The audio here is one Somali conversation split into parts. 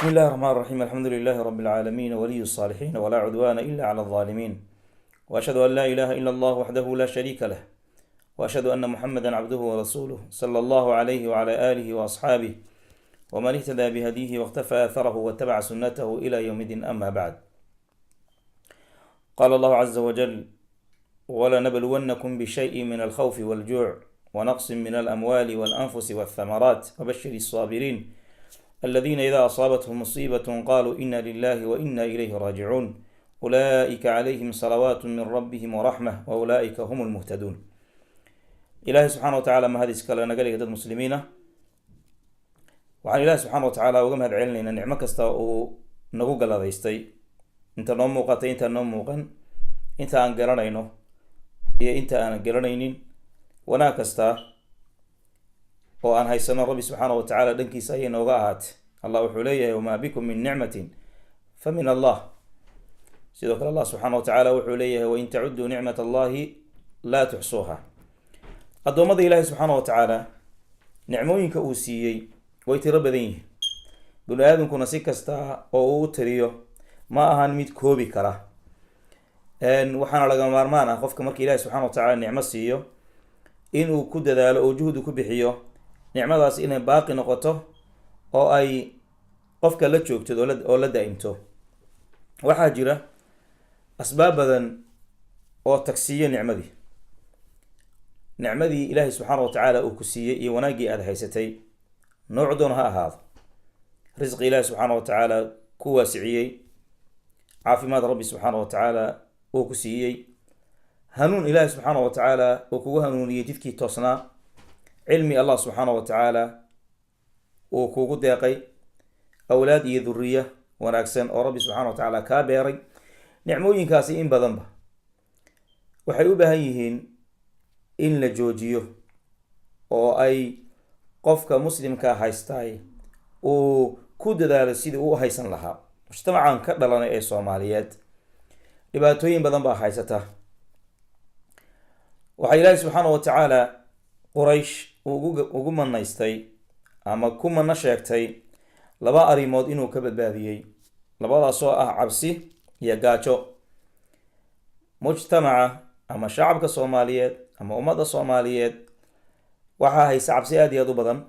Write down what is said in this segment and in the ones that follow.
بسم الله الرحمن الرحيم. الحمد لله رب العالمين ولي الصالحين ولا عدوان إلا على الظالمين، وأشهد أن لا إله إلا الله وحده لا شريك له، وأشهد أن محمدا عبده ورسوله صلى الله عليه وعلى آله وأصحابه ومن اهتدى بهديه واقتفى أثره واتبع سنته إلى يوم الدين. أما بعد، قال الله عز وجل: ولنبلونكم بشيء من الخوف والجوع ونقص من الأموال والأنفس والثمرات وبشر الصابرين الذين إذا أصابتهم مصيبة قالوا إنا لله وإنا إليه راجعون أولئك عليهم صلوات من ربهم ورحمة وأولئك هم المهتدون. إلهي سبحانه وتعالى ما هذه سكالة نقل يدد مسلمين، وعن إلهي سبحانه وتعالى وقم هذا علنا إن نعمة كستا ونقوق الله ذيستي انت نوم موقتي انت نوم موقن انت أنقرنينو هي انت أنقرنينين وناكستا oo aan haysano rabbi subxaanahu wa tacaala dhankiisa ayay nooga ahaatay. allah wuxuu leeyahay wamaa bikum min nicmatin fa min allah. sidoo kale allah subxaana wa tacaala wuxuu leeyahay wain tacuduu nicmat allahi laa tuxsuuha. addoommada ilaahay subxaana wa tacaala nicmooyinka uu siiyey way tiro badan yihiin. bini aadamkuna si kasta oo uu tiriyo ma ahan mid koobi kara. waxaana laga maarmaan ah qofka marka ilaahay subxana wa tacaala nicmo siiyo inuu ku dadaalo oo juhdi ku bixiyo nicmadaas inay baaqi noqoto oo ay qofka la joogto oo la daa'imto. waxaa jira asbaab badan oo tagsiiyo nicmadii ilaahay subxaana wa tacaala uu ku siiyey iyo wanaaggii aada haysatay, nooc doon ha ahaado. risqi ilaahay subxaana wa tacaala ku waasiciyey, caafimaad rabbi subxaana wa tacaala uu ku siiyey, hanuun ilaahay subxaana wa tacaala uu kugu hanuuniyey jidkii toosnaa, cilmi allah subxaana wa tacaala uu kugu deeqay, awlaad iyo duriya wanaagsan oo rabbi subxana wa tacaala kaa beeray. nicmooyinkaasi in badanba waxay u baahan yihiin in la joojiyo oo ay qofka muslimka haystaay uu ku dadaalo sidii u haysan lahaa. mujtamacan ka dhalanay ee soomaaliyeed dhibaatooyin badan baa haysata. waxaa ilaahi subxaana wa tacaala quraysh ugu manaystay ama ku mana sheegtay laba arrimood inuu ka badbaadiyey, labadaasoo ah cabsi iyo gaajo. mujtamaca ama shacabka soomaaliyeed ama ummadda soomaaliyeed waxaa haysa cabsi aada iyo aada u badan.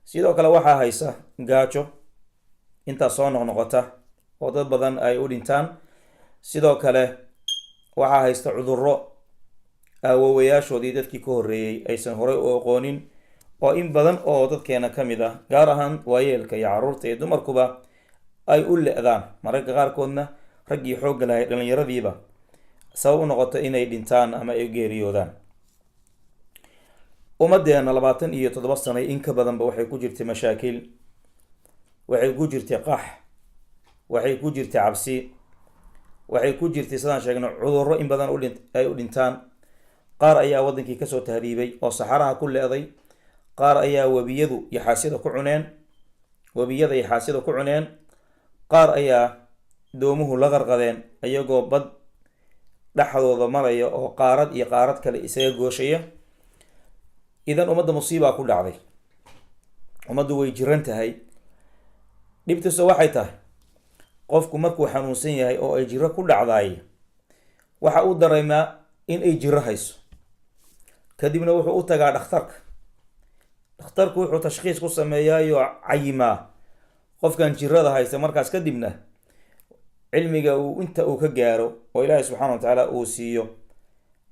sidoo kale waxaa haysa gaajo intaas soo noqnoqota oo dad badan ay u dhintaan. sidoo kale waxaa haysta cudurro aawowayaashoodii dadkii ka horreeyey aysan horey u aqoonin, oo in badan oo dadkeena ka mid ah, gaar ahaan waayeelka iyo carruurta iyo dumarkuba ay u le-daan. mararka qaarkoodna raggii xoogga lahay dhallinyaradiiba sabab u noqoto inay dhintaan ama ay geeriyoodaan. ummaddeena 27 sanay in ka badanba waxay ku jirtay mashaakil, waxay ku jirtay qax, waxay ku jirtay cabsi, waxay ku jirtay sidaan sheegno cudurro in badan ay u dhintaan. qaar ayaa wadankii kasoo tahriibay oo saxaraha ku le-day, qaar ayaa webiyada iyo xaasyada ku cuneen, qaar ayaa doomuhu la qarqadeen iyagoo bad dhexdooda maraya oo qaarad iyo qaarad kale isaga gooshaya. idan ummadda musiibaa ku dhacday. ummaddu way jiran tahay. dhibtiisa waxay tahay qofku markuu xanuunsan yahay oo ay jiro ku dhacdaay waxa uu dareemaa in ay jiro hayso, kadibna wuxuu u tagaa dhakhtarku wuxuu tashkhiis ku sameeyaayo cayimaa qofkan jirada haysta. markaas kadibna cilmiga inta uu ka gaaro oo ilaahay subxaana wa tacaala uu siiyo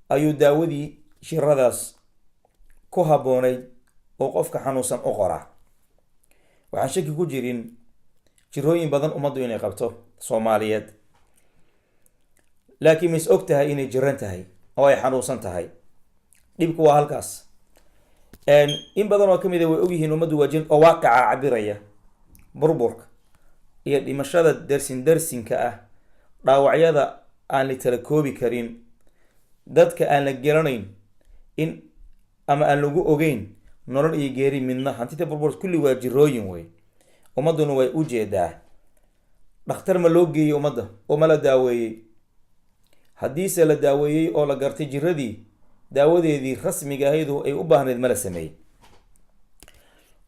ayuu daawadii jiradaas ku habboonayd oo qofka xanuunsan u qoraa. waxaan shaki ku jirin jirooyin badan ummaddu inay qabto soomaaliyeed, laakiin mis og tahay inay jiran tahay oo ay xanuunsan tahay. dhibku waa halkaas. in badan oo ka mid a way ogyihiin ummaddu waa jin oo waaqaca cabiraya burburka iyo dhimashada darsinka ah, dhaawacyada aan la tala koobi karin, dadka aan la garanayn in ama aan lagu ogeyn nolol iyo geeri midna. hantida burbur kulli waa jirooyin wey. ummadduna way u jeedaa. dhakhtar ma loo geeyey ummadda oo ma la daaweeyey? haddiise la daaweeyey oo la gartay jiradii daawadeedii rasmiga ahaydu ay u baahnayd ma la sameeyey.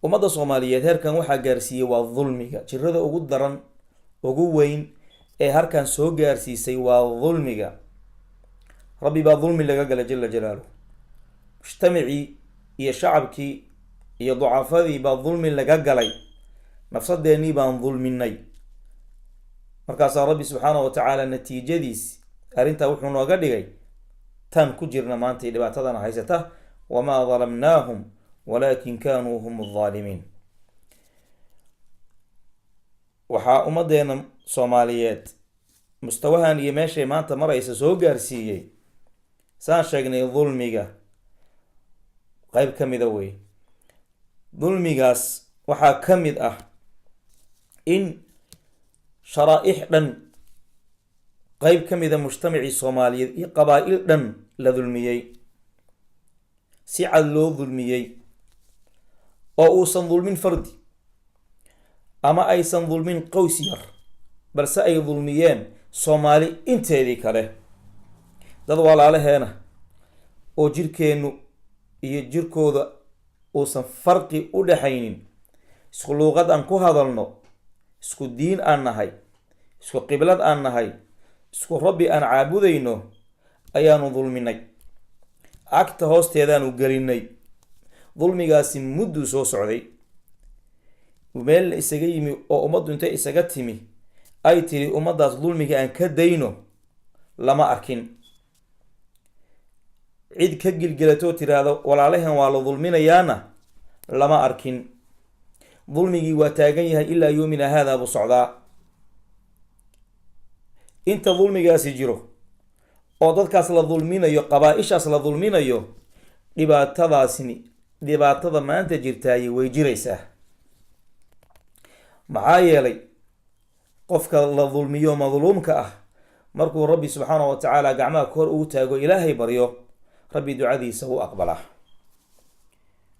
ummadda soomaaliyeed heerkan waxaa gaarsiiyey waa dulmiga. jirada ugu daran ugu weyn ee halkan soo gaarsiisay waa dulmiga. rabbi baa dulmi laga galay jala jalaaluhu. mujtamacii iyo shacabkii iyo ducafadii baa dulmi laga galay. nafsadeennii baan dulminay. markaasaa rabbi subxaanahu watacaala natiijadiis arrintaa wuxuu nooga dhigay tan ku jirna maanta iyo dhibaatadana haysata, wamaa dalamnaahum walaakin kaanuu hum aldaalimiin. waxaa ummadeena soomaaliyeed mustawahan iyo meeshay maanta maraysa soo gaarsiiyey saan sheegnay dulmiga qayb ka mida wey. dulmigaas waxaa ka mid ah in sharaaix dhan qayb ka mida mujtamacii soomaaliyeed iyo qabaa-il dhan la dulmiyey, si cad loo dulmiyey, oo uusan dulmin fardi ama aysan dulmin qoys yar, balse ay dulmiyeen soomaali inteedii kale. dad walaalaheena oo jirkeennu iyo jirkooda uusan farqi u dhaxaynin, isku luuqad aan ku hadalno, isku diin aan nahay, isku qiblad aan nahay, isku rabbi aan caabudayno, ayaanu dulminay. agta hoosteedaanu gelinay. dulmigaasi mudduu soo socday. meel la isaga yimi oo ummaddu intay isaga timi ay tiri ummaddaas dulmiga aan ka dayno lama arkin. cid ka gilgelatoo tiraahdo walaalahan waa la dulminayaana lama arkin. dulmigii waa taagan yahay ilaa yoomina haadaa buu socdaa. inta dulmigaasi jiro oo dadkaas la dulminayo, qabaa-ishaas la dulminayo, dhibaatada maanta jirtaay way jiraysaa. maxaa yeelay qofka la dulmiyo madluumka ah markuu rabbi subxaanahu watacaala gacmaha kor ugu taago ilaahay baryo, rabbi ducadiisa u aqbalaa.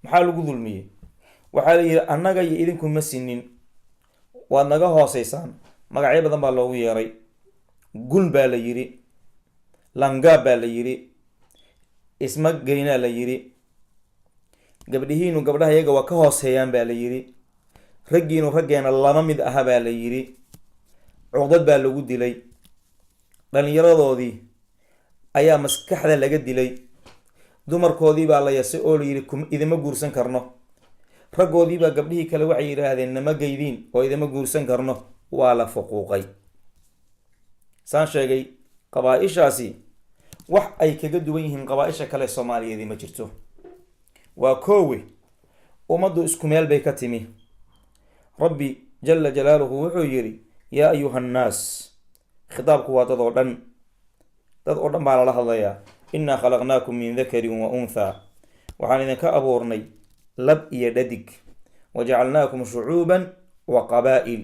maxaa lagu dulmiyey? waxaa la yidhi annaga iyo idinku ma sinin, waad naga hooseysaan. magacyo badan baa loogu yeeray. gun baa la yidhi, langaab baa la yidhi, isma geynaa la yidhi, gabdhihiinu gabdhaha iyaga waa ka hooseeyaan baa la yidhi, raggiinu raggeena lama mid aha baa la yidhi, cuqdad baa lagu dilay, dhallinyaradoodii ayaa maskaxda laga dilay, dumarkoodii baa la yasay oo la yidhi idima guursan karno, raggoodiibaa gabdhihii kale waxay yidhaahdeen nama geydiin oo idima guursan karno. waa la fuquuqay. saan sheegay qabaa-ishaasi wax ay kaga duwan yihiin qabaa-isha kale soomaaliyeedii ma jirto. waa koowe ummaddu isku meel bay ka timi. rabbi jala jalaaluhu wuxuu yidhi yaa ayuha annaas. khitaabku waa dad oo dhan baa lala hadlayaa. innaa khalaqnaakum min dakarin wa unthaa. waxaan idinka abuurnay lab iyo dhadig. wajacalnaakum shucuuban wa qabaa'il.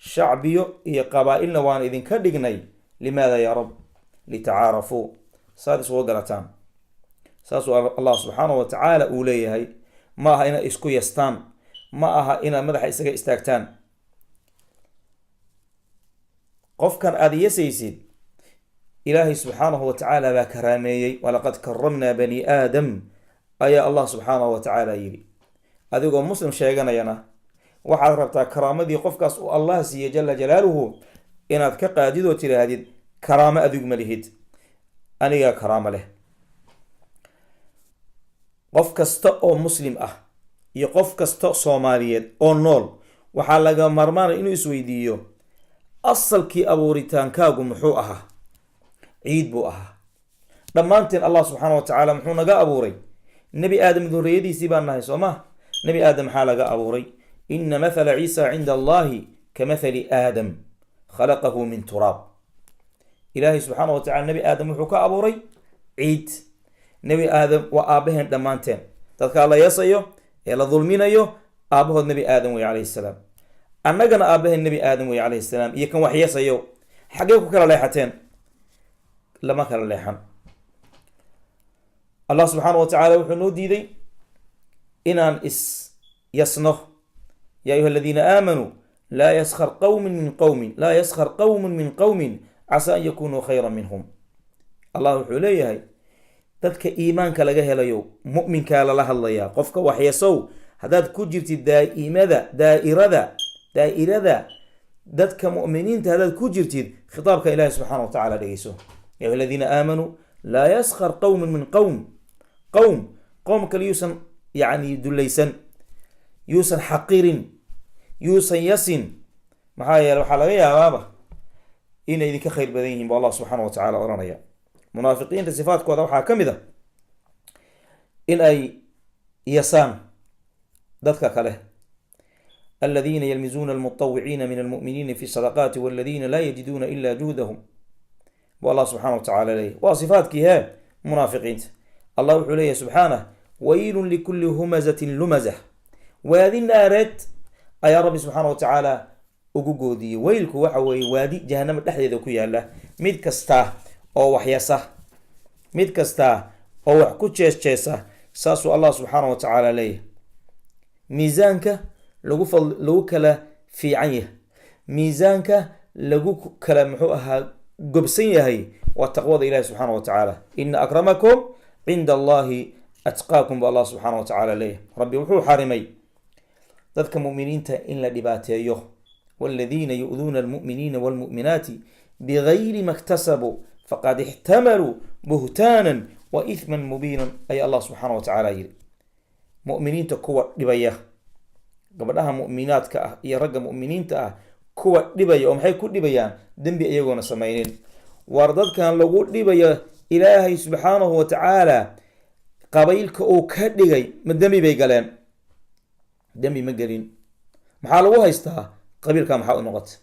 shacbiyo iyo qabaa-ilna waan idinka dhignay. limaada yaa rab? litacaarafuu, saad isugu garataan. saasuu allah subxaanahu watacaala uu leeyahay. ma aha inaad isku yastaan, ma aha inaad madaxa isaga istaagtaan. qofkan aada yasaysid ilaahay subxaanahu watacaala baa karaameeyey. walaqad karamnaa bani aadam ayaa allah subxaanahu watacaala yidhi. adigoo muslim sheeganayana waxaad rabtaa karaamadii qofkaas uu allah siiye jala jalaaluhu inaad ka qaadid oo tiraahdid karaamo adigu ma lihid, anigaa karaamo leh. qof kasta oo muslim ah iyo qof kasta soomaaliyeed oo nool waxaa laga maarmaanaya inuu isweydiiyo asalkii abuuritaankaagu muxuu ahaa? ciid buu ahaa. dhammaanteen allah subxaana watacaala muxuu naga abuuray? nebi aadam durriyadiisii baan nahay soo ma? nebi aadam maxaa laga abuuray? ina mathala ciisa cinda allahi ka mathali aadam khalaqahu min turaab. ilaahay subxaana watacala nebi aadam wuxuu ka abuuray ciid. nebi aadam waa aabaheen dhammaanteen. dadkaa la yeesayo ee la dulminayo aabahood nebi aadam wey calayhi salaam. annagana aabaheen nebi aadam wey calayhi salaam. iyo kan wax yeesayo xaggee ku kala leexateen? lama kala leexan. allah subxaana watacaala wuxuu noo diiday inaan is yasno. yaa ayuha aladiina aamanuu laa yaskhar qawmun min qawmin casaa an yakunuu khayra minhum. allah wuxuu leeyahay dadka iimaanka laga helayo mu'minkaa lala hadlayaa. qofka waxyeesow haddaad ku jirtid daa'irada dadka mu'miniinta haddaad ku jirtid khitaabka ilaahi subxaana wa tacaala dhegeyso. yaa ayuha aladiina aamanuu laa yaskar qowmun min qowm kale yuusan yani dulaysan, yuusan xaqirin, yuusan yasin. maxaa yeele waxaa laga yaabaaba inay idinka khayr badan yihiin bu allah subxaana wa tacala oranaya. munaafiqiinta sifaadkooda waxaa ka mid a in ay yasaan dadka kale. aladiina yalmizuuna almutawiciina min almu'miniina fi sadaqaati waladiina laa yajiduuna ila juhdahum bu allah subxana wa tacala leeyahy. waa sifaadkii hee munaafiqiinta. allah wuxuu leeyahy subxaanah waylun likuli humazatin lumazah. waadi naareed ayaa rabbi subxaana wa tacaala ugu goodiyey. weylku waxa weeye waadi jahanama dhexdeeda ku yaala. mid kasta oo wax yasa, mid kasta oo wax ku jeesjeesa, saasuu allah subxaana wa tacaala leeyahay. miisaanka lagu kala fiican yahay, miisaanka lagu kala muxuu ahaa gobsan yahay waa taqwada ilahi subxaana wa tacaala. ina akramakum cinda allahi atqaakum bu allah subxaana wa tacaala leeyahay. rabbi wuxuu xarimay dadka mu'miniinta in la dhibaateeyo. waladiina yu'duuna almu'miniina walmu'minaati bigayri ma ktasabuu faqad ixtamaluu buhtaanan wa ihman mubiinan ayaa allah subxaana wa tacaala yiri. mu'miniinta kuwa dhibaya, gabadhaha mu'minaadka ah iyo ragga mu'miniinta ah kuwa dhibaya, oo maxay ku dhibayaan? dembi iyagoona samaynin. waar dadkan lagu dhibayo ilaahay subxaanahu wa tacaala qabaylka uu ka dhigay ma dembi bay galeen? dembi ma gelin. maxaa lagu haystaa? qabiilkaa maxaa u noqotay?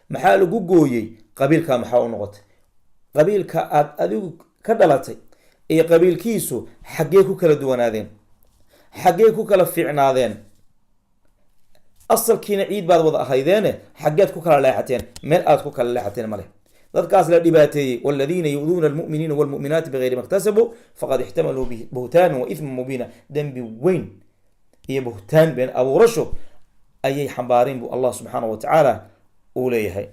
maxaa lagu gooyey? qabiilkaa maxaa u noqotay? qabiilka aad adigu ka dhalatay iyo qabiilkiisu xaggee ku kala duwanaadeen? xaggee ku kala fiicnaadeen? asalkiina ciid baad wada ahaydeene xaggeed ku kala leexateen? meel aad ku kala leexateen maleh. dadkaas la dhibaateeyey waladiina yu'duuna almu'miniina walmu'minaati bigayri ma ktasabuu faqad ixtamaluu buhtaanan wa ihman mubiina. dembi weyn iyo buhtaan been abuurasho ayay xambaareen bu allah subxaana wa tacaala uu leeyahay.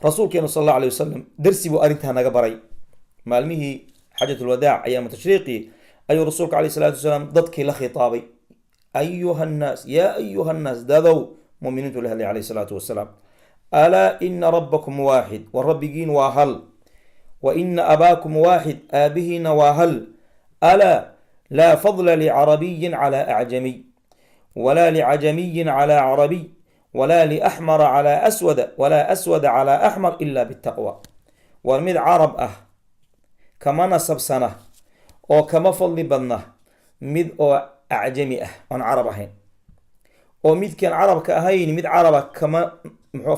rasuulkeenu sal alla alay wasalam darsi buu arrintaa naga baray. maalmihii xaajatulwadaac ayaama tashriiqi ayuu rasuulka alayh salaatu wasalaam dadkii la khitaabay. ayuha nnaas, yaa ayuha nnaas, dadow muminiintu la hadlay alayh salaatu wasalaam. alaa ina rabbakum waaxid, wa rabbigiin waa hal. wa ina abaakum waaxid, aabihiina waa hal. alaa laa fadla licarabiyin cala acjamiy walaa licajamiyin cala carabiy walaa liaxmara cala aswada walaa aswada cala axmar ila bitaqwa. war mid carab ah kama nasabsana oo kama fadli badna mid oo acjami ah oon carab ahayn, oo midkaan carabka ahayn mid caraba kama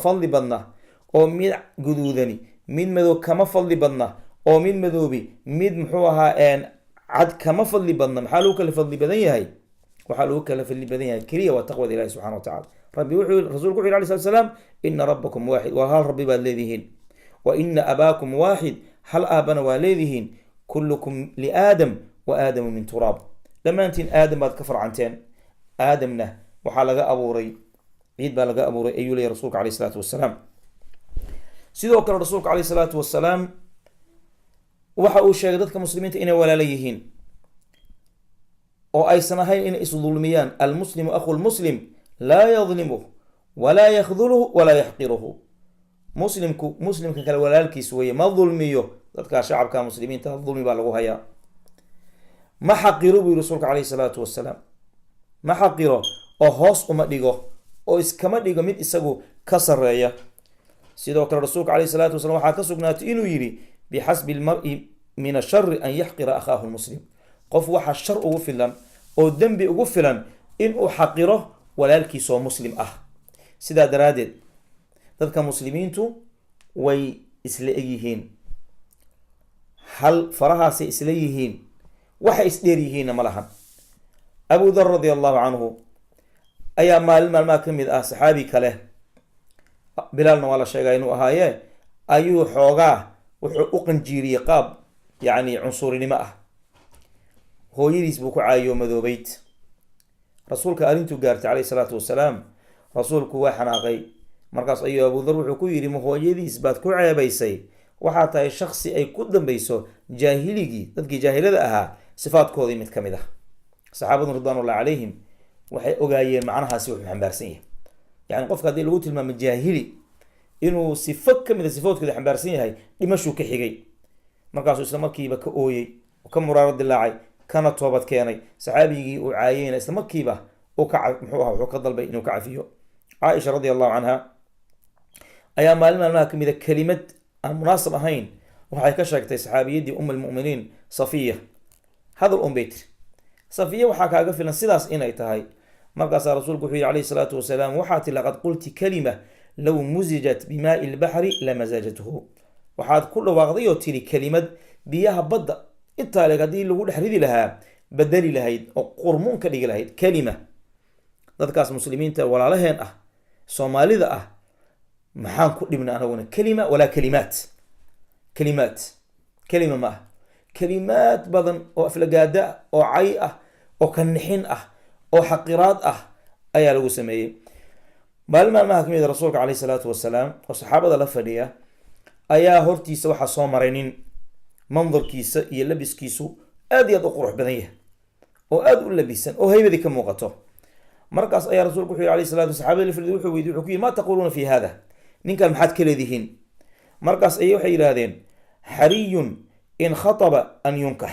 fadli badna, oo mid guduudani mid madow kama fadli badna, oo mid madoobi mid muxuu ahaa cad kama fadli badna. maxaa lagu kala fadli badan yahay? waxaa lagu kala fadli badan yahay keliya waa taqwada ilahi subxana wa tacala. rasuulku wuxu yhi alay slat salaam ina rabbakum waaxid, waa hal rabbi baad leedihiin. wa ina abaakum waaxid, hal aabana waa leedihiin. kullukum liaadam wa aadamu min turaab, dhammaantiin aadam baad ka farcanteen. aadamna waxaa laga abuuray ciid baa laga abuuray ayuu leeyahy rasuulka alayh salaatu wasalaam. sidoo kale rasuulka alayh salaatu wasalaam waxa uu sheegay dadka muslimiinta inay walaala yihiin oo aysan ahayn inay isdulmiyaan. almuslimu akhu lmuslim laa yadlimuh walaa yakhduluhu walaa yaxqiruhu. muslimku muslimka kale walaalkiis weeye, ma dulmiyo. dadkaa shacabka muslimiinta dulmi baa lagu hayaa. ma xaqiro buu yiri rasuulka calayhi salaatu wasalaam. ma xaqiro oo hoos uma dhigo oo iskama dhigo mid isagu ka sareeya. sidoo kale rasuulka calayhi salaatu wasalaam waxaa ka sugnaatay inuu yidhi bixasbi lmari min ashari an yaxqira akhaahu lmuslim. qof waxaa shar ugu filan oo dembi ugu filan inuu xaqiro walaalkiisoo muslim ah. sidaa daraaddeed dadka muslimiintu way isla egyihiin, hal farahaasay isla yihiin, waxay isdheer yihiinna ma lahan. abu dar radi allahu canhu ayaa maalin maalmaha ka mid ah saxaabi kale, bilaalna waa la sheegaa inuu ahaaye, ayuu xoogaa wuxuu u qanjiiriyey qaab yacni cunsurinimo ah. hooyadiis buu ku caayiyo madoobeyd. rasuulka arrintuu gaartay calayhi salaatu wasalaam, rasuulku waa xanaaqay. markaas ayuu abu dar wuxuu ku yidhi ma hooyadiis baad ku ceebaysay? waxaa tahay shaksi ay ku dambayso jaahiligii, dadkii jaahilada ahaa sifaadkoodii mid ka mid ah. saxaabadu ridwaanullahi calayhim waxay ogaayeen macnahaasi wuxuu xambaarsan yahay. yani qofka haddii lagu tilmaamo jaahili inuu sifo kamid a sifoodkooda xambaarsan yahay, dhimashuu ka xigay. markaasuu isla markiiba ka ooyey, ka muraaro dilaacay, kana toobad keenay. saxaabigii uu caayeyna isla markiiba wuxuu ka dalbay inuu ka cafiyo. caaisha radi allahu canha ayaa maalin maalmaha kamid a kelimad aan munaasab ahayn waxay ka sheegtay saxaabiyadii lmuminiin safiya. hadal un bay tiri. safiya waxaa kaaga filan sidaas inay tahay. markaasaa rasuulku wuxuu yihi calayhi salaatu wasalaam, waxaa ti laqad qulti kalima low musijat bimaai lbaxri lamasajathu. waxaad ku dhawaaqday oo tiri kelimad biyaha badda intaa leeg haddii lagu dhex ridi lahaa bedeli lahayd oo qurmuun ka dhigi lahayd. kelima. dadkaas muslimiinta walaalaheen ah, soomaalida ah, maxaan ku dhibna anaguna? kelima walaa kalimaat. kalimaat kelima ma ah. kalimaad badan oo aflagaada ah, oo cay ah, oo kanixin ah, oo xaqiraad ah ayaa lagu sameeyey. maalin maalmaha kamid rasuulka caleyhi salaatu wasalaam oo saxaabada la fadhiya ayaa hortiisa waxaa soo maray nin mandarkiisa iyo labiskiisu aad iyo aad u qurux badan yahay, oo aad u labisan, oo haybadii ka muuqato. markaas ayaa rasuulku wuxuu yihi alayhi salatu saxaabada la fadhiya wuxuu weydiye, wuxuu ku yihi maa taquuluuna fi hada? ninkan maxaad ka leedihiin? markaas ayay waxay yidhaahdeen, xariyun in khataba an yunkax,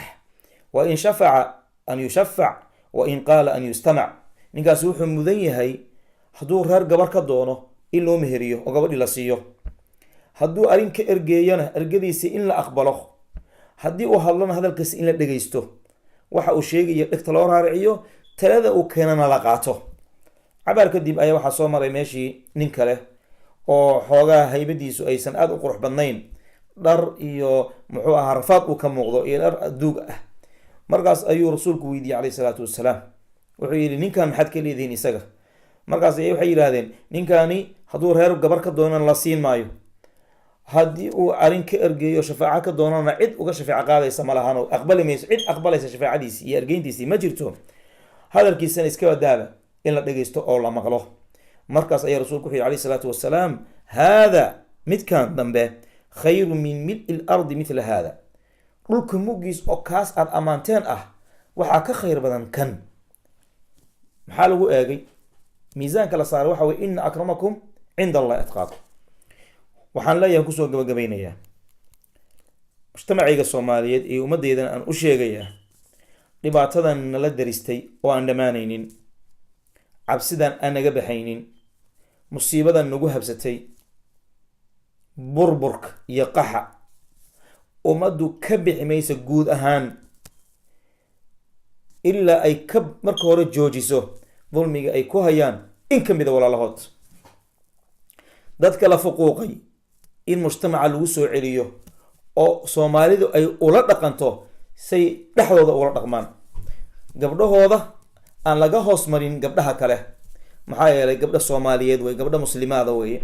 wa in shafaca an yushafac, wa in qaala an yustamac. ninkaas wuxuu mudan yahay hadduu reer gabar ka doono in loo meheriyo oo gabadhii la siiyo, hadduu arrin ka ergeeyana ergadiisa in la aqbalo, haddii uu hadlana hadalkiisa in la dhegaysto, waxa uu sheegayo dhegta loo raariciyo, talada uu keenana la qaato. cabaar kadib ayaa waxaa soo maray meeshii nin kale oo xoogaa haybadiisu aysan aada u qurux badnayn, dhar iyo muxuu ahaa rafaad uu ka muuqdo iyo dhar aduug ah. markaas ayuu rasuulku weydiiyey calayhi salaatu wasalaam, wuxuu yidhi ninkan maxaad ka leedihiin isaga? markaas ayay waxay yidhaahdeen, ninkani hadduu reer gabar ka doonana la siin maayo, haddii uu arrin ka ergeeyo shafaaco ka doonana cid uga shafeeco qaadaysa ma lahan, aqbali mayso, cid aqbalaysa shafaacadiisi iyo ergeyntiisii ma jirto, hadalkiisana iska wadaaba in la dhegaysto oo la maqlo. markaas ayaa rasuulku wuxuu yihi calayhi salaatu wasalaam, haada midkan dambe khayru min mil-i lardi mithla haada. dhulka muggiis oo kaas aada ammaanteen ah waxaa ka khayr badan kan. maxaa lagu eegay? miisaanka la saaray waxa weye ina akramakum cinda allahi atqaakum. waxaan leeyahay kusoo gabagabaynayaa mujtamacayga soomaaliyeed iyo ummaddeydana aan u sheegayaa, dhibaatadan nala daristay oo aan dhammaanaynin, cabsidan aan naga baxaynin, musiibadan nagu habsatay, burburka iyo qaxa, ummaddu ka bixi maysa guud ahaan ilaa ay ka marka hore joojiso dulmiga ay ku hayaan in ka mida walaalahood. dadka la fuquuqay in mujtamaca lagu soo celiyo oo soomaalidu ay ula dhaqanto say dhexdooda ula dhaqmaan. gabdhahooda aan laga hoos marin gabdhaha kale, maxaa yeelay gabdha soomaaliyeed wey, gabdha muslimaada weye.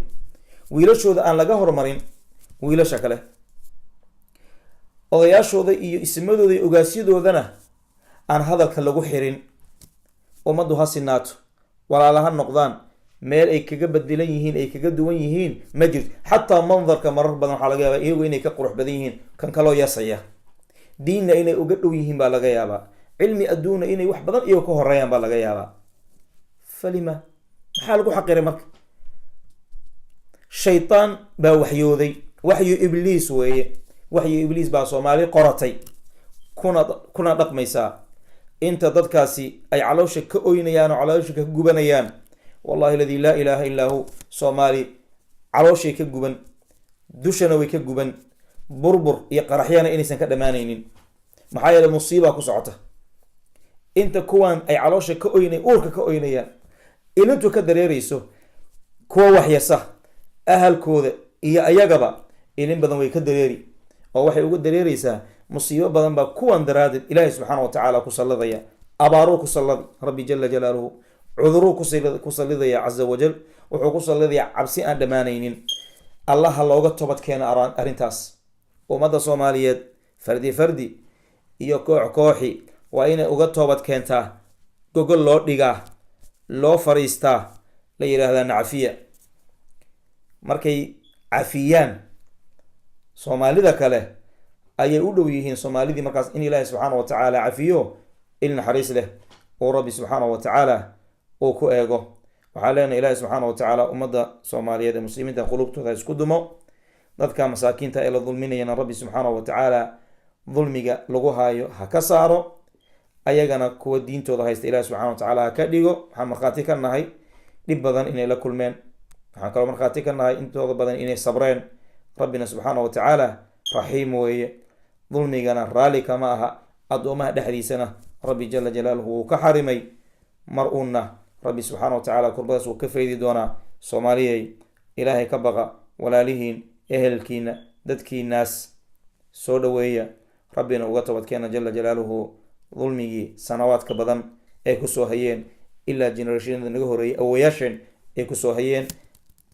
wiilashooda aan laga hormarin wiilasha kale. odayaashooda iyo ismadooda iyo ogaasyadoodana aan hadalka lagu xirin. ummaddu ha sinaato, walaala ha noqdaan, meel ay kaga badilan yihiin, ay kaga duwan yihiin ma jirto. xataa mandarka marar badan waxaa laga yaabaa iyagu inay ka qurux badan yihiin kan kaloo yasaya, diinna inay uga dhow yihiin baa laga yaabaa, cilmi adduuna inay wax badan iyago ka horeeyaan baa laga yaabaa. falima maxaa lagu xaqiray marka? shaytaan baa waxyooday, waxyu ibliis weeye. waxyu ibliis baa soomaali qoratay kuna dhaqmaysaa. inta dadkaasi ay caloosha ka oynayaan oo caloosha ka gubanayaan, wallahi aladii laa ilaaha illaa hu, soomaali calooshay ka guban, dushana way ka guban, burbur iyo qaraxyana inaysan ka dhammaanaynin. maxaa yeele musiibaa ku socota. inta kuwan ay caloosha ka uurka ka oynayaan, ilintu ka dareerayso, kuwa waxyasa ahalkooda iyo ayagaba ilin badan way ka dareeri, oo waxay uga dareeraysaa musiibo badan baa kuwan daraadeed ilaahay subxaana wa tacaala ku salladaya. abaaruu ku salladi rabbi jala jalaaluhu, cuduruu ku sallidaya caza wajal, wuxuu ku sallidayaa cabsi aan dhammaanaynin. allaha looga toobad keena arrintaas. ummadda soomaaliyeed fardi iyo kooxi waa inay uga toobad keentaa, gogol loo dhigaa, loo fariistaa, la yidhaahdaa nacafiya. markay cafiyaan soomaalida kale ayay u dhow yihiin soomaalidii markaas in ilaahay subxaana wa tacaala cafiyo il naxariis leh oo rabbi subxaana wa tacaala uu ku eego. waxaa leenahay ilaahi subxaana watacaala ummadda soomaaliyeed ee muslimiinta qulubtooda ha isku dumo, dadka masaakiinta ee la dulminayana rabbi subxaana watacaala dulmiga lagu haayo ha ka saaro, ayagana kuwa diintooda haysta ilahi subxana watacaala ha ka dhigo. waxaan markhaati ka nahay dhib badan inay la kulmeen, waxaan kaloo markhaati ka nahay intooda badan inay sabreen. rabbina subxaana watacaala raxiim weeye, dulmigana raalli kama aha, addoomaha dhexdiisana rabbi jala jalaaluhu wuu ka xarimay. mar uuna rabbi subxaana watacaala kurbadaas wuu ka faydi doonaa. soomaaliyay ilaahay ka baqa, walaalihiin, ehelkiina, dadkiinaas soo dhaweeya, rabbina uga tabadkeena jala jalaaluhu dulmigii sanawaadka badan ay kusoo hayeen, ilaa generationada naga horeeyay awayaasheen ay kusoo hayeen.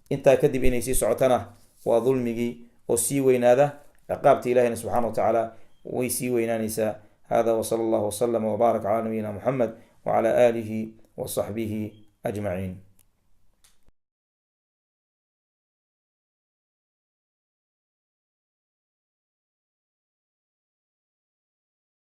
intaa kadib inay sii socotana waa dulmigii oo sii weynaada, ciqaabta ilahina subxaana watacaala way sii weynaanaysaa. hada wsala allahu waslama wbaarak calaa nabiyina muxamed wcala aalihi wasaxbihi ajmaciin.